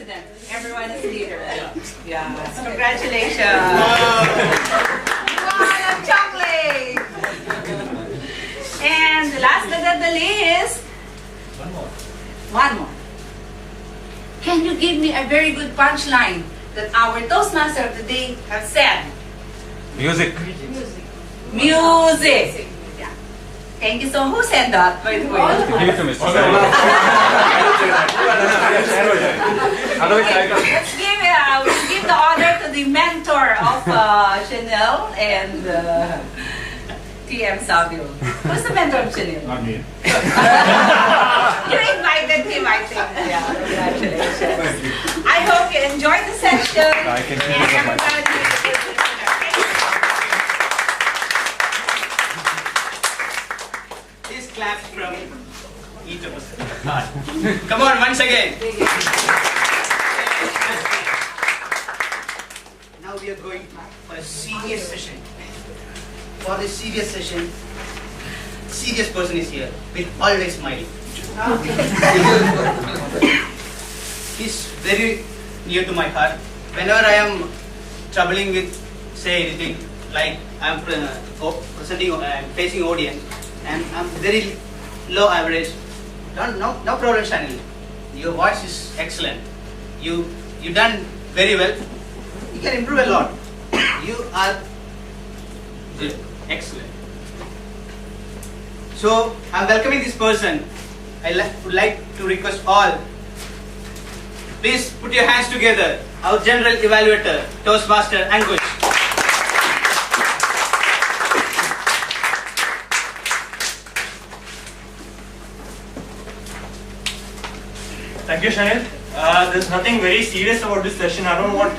president. Everyone is leader. Yeah. Congratulations. Wow, chocolate. And last but not the least, one more. Can you give me a very good punchline that our Toastmaster of the day have said? Music. Music. Yeah. Thank you so much. Who said that, by the way? Give it to Mr. Let's give the honor to the mentor of Chanel and TM Savio. Who's the mentor of Chanel? Not me. You invited him, I think. Yeah, congratulations. I hope you enjoyed the session. I can see and it. everybody. Please clap from each of us. Come on, once again. Now we are going for a serious session. For this serious session, serious person is here with always smiling. He's very near to my heart. Whenever I am troubling with, say anything, like I'm presenting, I'm facing audience, and I'm very low average. No problem, Chanel. Your voice is excellent. You done very well. You can improve a lot. You are good. Excellent. So I'm welcoming this person. I would like to request all, please put your hands together. Our general evaluator, Toastmaster Ankush. Thank you, Chanel. There's nothing very serious about this session. I don't want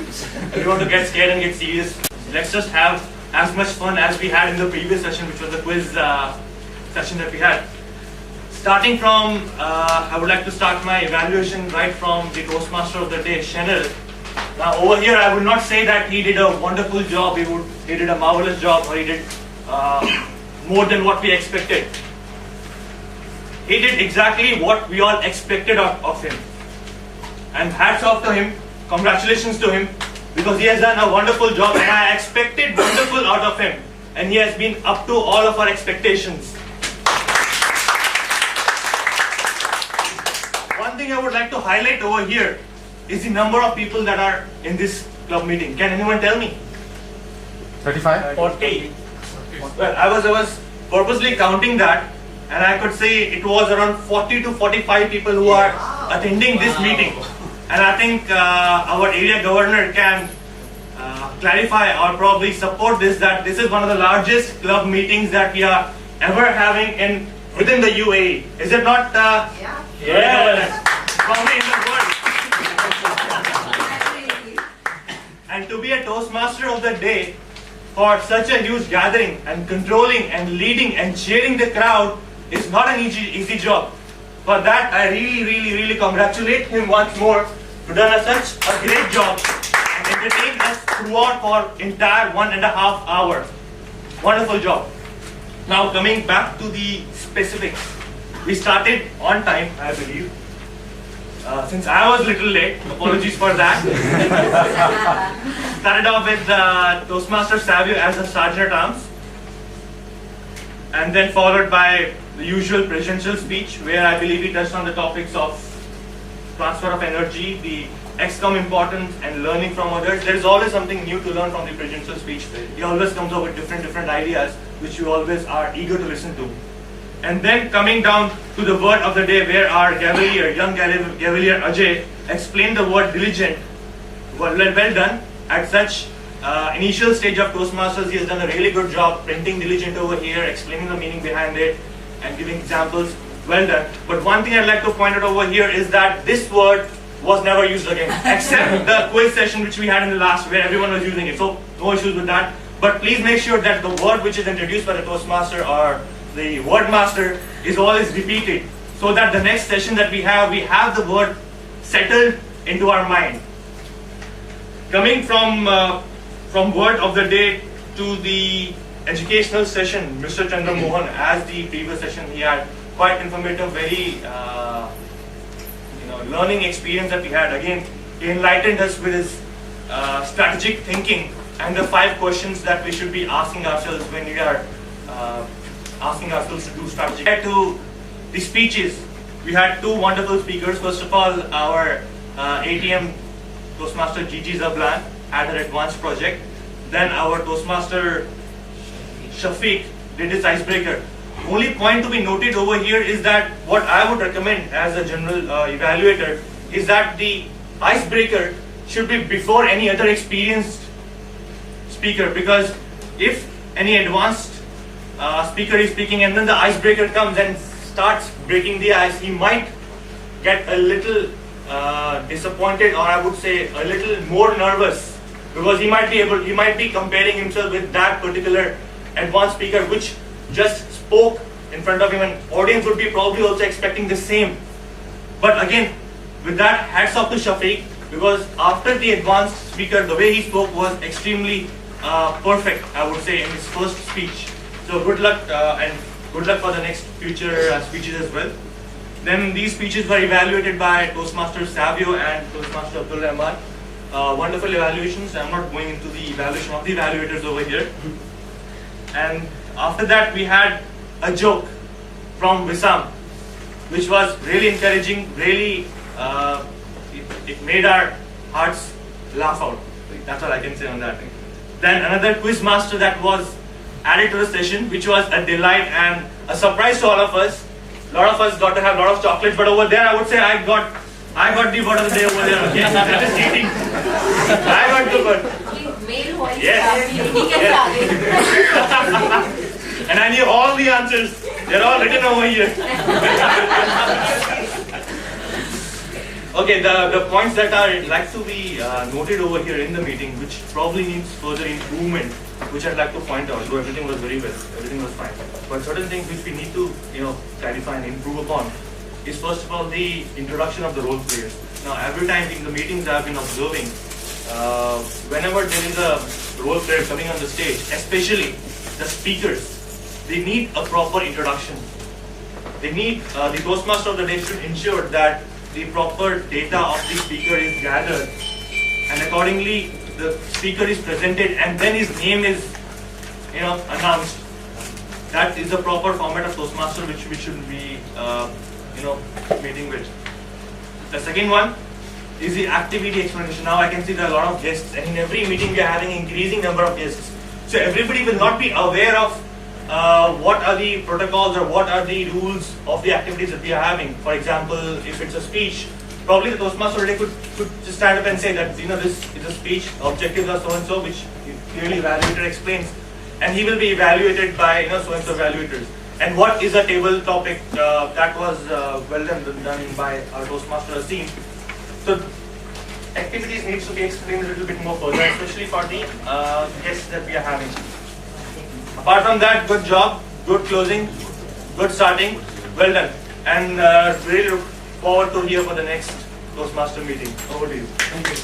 everyone to get scared and get serious. Let's just have as much fun as we had in the previous session, which was the quiz session that we had. Starting from, I would like to start my evaluation right from the Toastmaster of the day, Chanel. Now over here, I would not say that he did a wonderful job, he did a marvelous job, or he did more than what we expected. He did exactly what we all expected of him. And hats off to him, congratulations to him, because he has done a wonderful job and I expected wonderful out of him. And he has been up to all of our expectations. One thing I would like to highlight over here is the number of people that are in this club meeting. Can anyone tell me? 35? 40. Well, I was purposely counting that, and I could say it was around 40 to 45 people who are attending this meeting. And I think our area governor can clarify or probably support this, that this is one of the largest club meetings that we are ever having within the UAE. Is it not? Yeah. Yes. Probably in the world. And to be a Toastmaster of the day for such a huge gathering and controlling and leading and cheering the crowd is not an easy job. For that, I really congratulate him once more for done such a great job and entertained us throughout for entire 1.5 hours. Wonderful job. Now coming back to the specifics, we started on time, I believe. Since I was a little late, apologies for that. Started off with Toastmaster Savio as a Sergeant at Arms, and then followed by the usual presidential speech, where I believe he touched on the topics of transfer of energy, the XCOM importance, and learning from others. There is always something new to learn from the presidential speech. He always comes up with different ideas, which you always are eager to listen to. And then coming down to the word of the day, where our young Cavalier Ajay explained the word diligent. Well done. At such initial stage of Toastmasters, he has done a really good job printing diligent over here, explaining the meaning behind it, and giving examples. Well done. But one thing I'd like to point out over here is that this word was never used again, except the quiz session which we had in the last, where everyone was using it. So no issues with that. But please make sure that the word which is introduced by the Toastmaster or the word master is always repeated, so that the next session that we have the word settled into our mind. Coming from word of the day to the educational session, Mr. Chandra Mohan, as the previous session, he had quite informative, very learning experience that we had. Again, He enlightened us with his strategic thinking and the 5 questions that we should be asking ourselves when we are asking ourselves to do strategy. To the speeches, we had 2 wonderful speakers. First of all, our ATM Toastmaster Gigi Zablan had her advanced project. Then our Toastmaster Shafiq did his icebreaker. Only point to be noted over here is that what I would recommend as a general evaluator is that the icebreaker should be before any other experienced speaker, because if any advanced speaker is speaking and then the icebreaker comes and starts breaking the ice, he might get a little disappointed, or I would say a little more nervous, because he might be comparing himself with that particular advanced speaker which just spoke in front of him, and audience would be probably also expecting the same. But again, with that, hats off to Shafiq, because after the advanced speaker, the way he spoke was extremely perfect, I would say, in his first speech. So good luck, and good luck for the next future speeches as well. Then these speeches were evaluated by Toastmaster Savio and Toastmaster Abdul Rahman. Wonderful evaluations. I'm not going into the evaluation of the evaluators over here. And after that, we had a joke from Wissam, which was really encouraging. Really, it made our hearts laugh out. That's all I can say on that. Then another quiz master that was added to the session, which was a delight and a surprise to all of us. A lot of us got to have a lot of chocolates, but over there I would say I got the word of the day over there. Okay, that is eating. I got the word. Yes. And I knew all the answers. They're all written over here. Okay, the points that are like to be noted over here in the meeting, which probably needs further improvement, which I'd like to point out. So everything was very well, everything was fine. But certain things which we need to, clarify and improve upon is, first of all, the introduction of the role players. Now, every time in the meetings I've been observing, whenever there is a role player coming on the stage, especially the speakers, they need a proper introduction. They need, the Toastmaster of the day should ensure that the proper data of the speaker is gathered, and accordingly the speaker is presented, and then his name is announced. That is the proper format of Toastmaster which we should be meeting with. The second one is the activity explanation. Now I can see there are a lot of guests, and in every meeting we are having an increasing number of guests. So everybody will not be aware of what are the protocols or what are the rules of the activities that we are having. For example, if it's a speech, probably the Toastmaster could just stand up and say that this is a speech, objectives are so and so, which clearly evaluator explains, and he will be evaluated by so and so evaluators. And what is a table topic, that was well done by our Toastmaster Asim. So activities needs to be explained a little bit more further, especially for the guests that we are having. Apart from that, good job, good closing, good starting, well done. And really look forward to hear for the next Toastmaster meeting. Over to you. Thank you.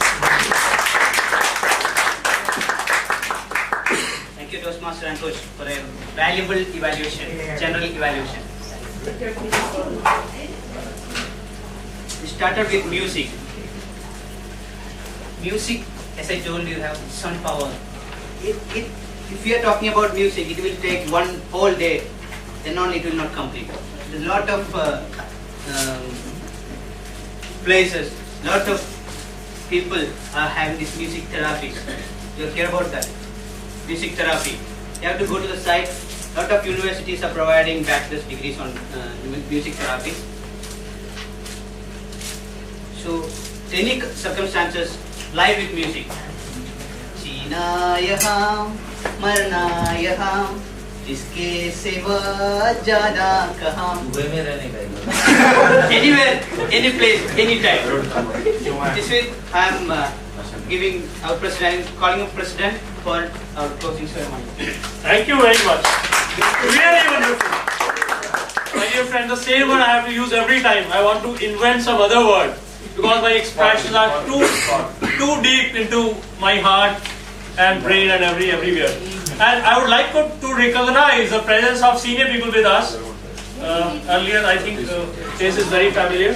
Thank you, Toastmaster and Coach, for a valuable evaluation, general evaluation. We started with music. Music, as I told you, have sound power. If we are talking about music, it will take one whole day, then only it will not complete. There's a lot of places, lot of people are having this music therapy. You hear about that? Music therapy. You have to go to the site. Lot of universities are providing bachelor's degrees on music therapy. So, any circumstances, live with music. जीना यहाँ मरना यहाँ जिसके सिवा जाना कहाँ anywhere, any place, any time. This week I am giving our president, calling up president for our closing ceremony. Thank you very much. Really wonderful. My dear friend, the same word I have to use every time. I want to invent some other word because my expressions are too deep into my heart and brain and everywhere. And I would like to recognize the presence of senior people with us. Earlier, I think face is very familiar.